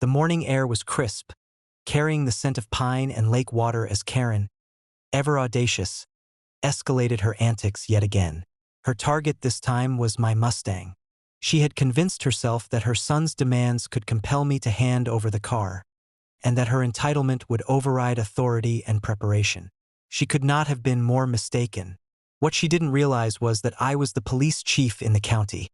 The morning air was crisp, carrying the scent of pine and lake water as Karen, ever audacious, escalated her antics yet again. Her target this time was my Mustang. She had convinced herself that her son's demands could compel me to hand over the car, and that her entitlement would override authority and preparation. She could not have been more mistaken. What she didn't realize was that I was the police chief in the county.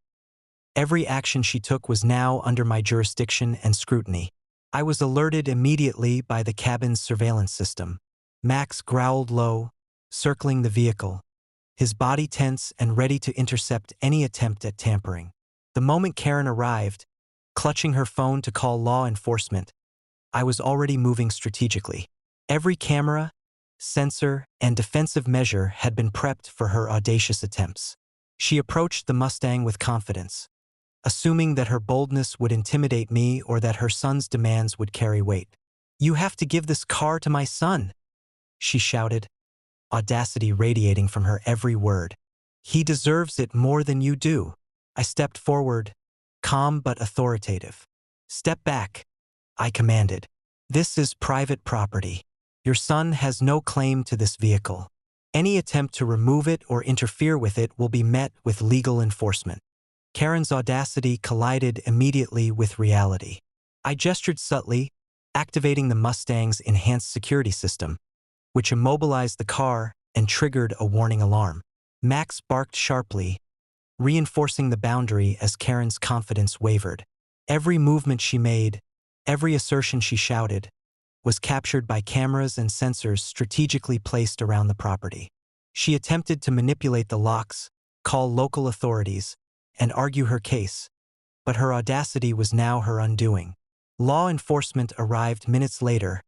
Every action she took was now under my jurisdiction and scrutiny. I was alerted immediately by the cabin's surveillance system. Max growled low, circling the vehicle, his body tense and ready to intercept any attempt at tampering. The moment Karen arrived, clutching her phone to call law enforcement, I was already moving strategically. Every camera, sensor, and defensive measure had been prepped for her audacious attempts. She approached the Mustang with confidence, assuming that her boldness would intimidate me or that her son's demands would carry weight. "You have to give this car to my son," she shouted, audacity radiating from her every word. "He deserves it more than you do." I stepped forward, calm but authoritative. "Step back," I commanded. "This is private property. Your son has no claim to this vehicle. Any attempt to remove it or interfere with it will be met with legal enforcement." Karen's audacity collided immediately with reality. I gestured subtly, activating the Mustang's enhanced security system, which immobilized the car and triggered a warning alarm. Max barked sharply, reinforcing the boundary as Karen's confidence wavered. Every movement she made, every assertion she shouted, was captured by cameras and sensors strategically placed around the property. She attempted to manipulate the locks, call local authorities, and argue her case, but her audacity was now her undoing. Law enforcement arrived minutes later,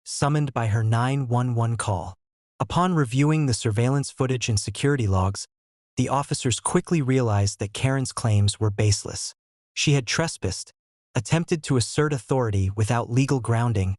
summoned by her 911 call. Upon reviewing the surveillance footage and security logs, the officers quickly realized that Karen's claims were baseless. She had trespassed, attempted to assert authority without legal grounding,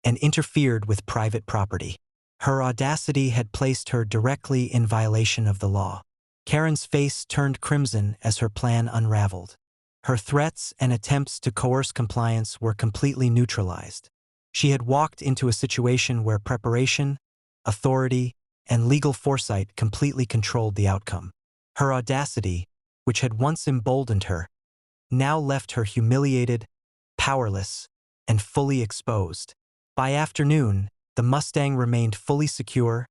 and interfered with private property. Her audacity had placed her directly in violation of the law. Karen's face turned crimson as her plan unraveled. Her threats and attempts to coerce compliance were completely neutralized. She had walked into a situation where preparation, authority, and legal foresight completely controlled the outcome. Her audacity, which had once emboldened her, now left her humiliated, powerless, and fully exposed. By afternoon, the Mustang remained fully secure,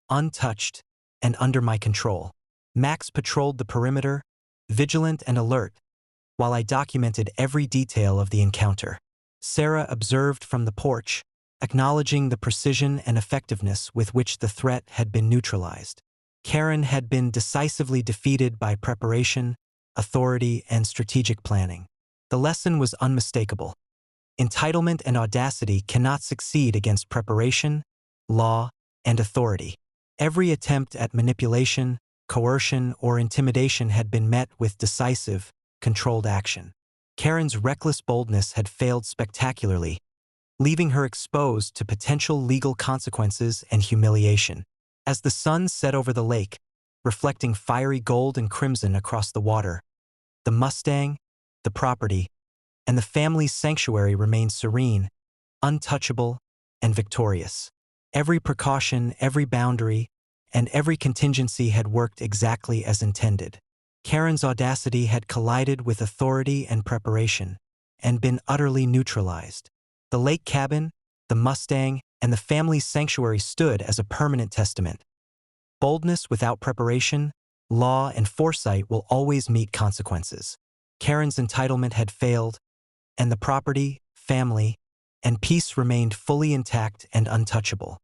untouched, and under my control. Max patrolled the perimeter, vigilant and alert, while I documented every detail of the encounter. Sarah observed from the porch, acknowledging the precision and effectiveness with which the threat had been neutralized. Karen had been decisively defeated by preparation, authority, and strategic planning. The lesson was unmistakable. Entitlement and audacity cannot succeed against preparation, law, and authority. Every attempt at manipulation, coercion, or intimidation had been met with decisive, controlled action. Karen's reckless boldness had failed spectacularly, leaving her exposed to potential legal consequences and humiliation. As the sun set over the lake, reflecting fiery gold and crimson across the water, the Mustang, the property, and the family's sanctuary remained serene, untouchable, and victorious. Every precaution, every boundary, and every contingency had worked exactly as intended. Karen's audacity had collided with authority and preparation, and been utterly neutralized. The lake cabin, the Mustang, and the family's sanctuary stood as a permanent testament. Boldness without preparation, law, and foresight will always meet consequences. Karen's entitlement had failed, and the property, family, and peace remained fully intact and untouchable.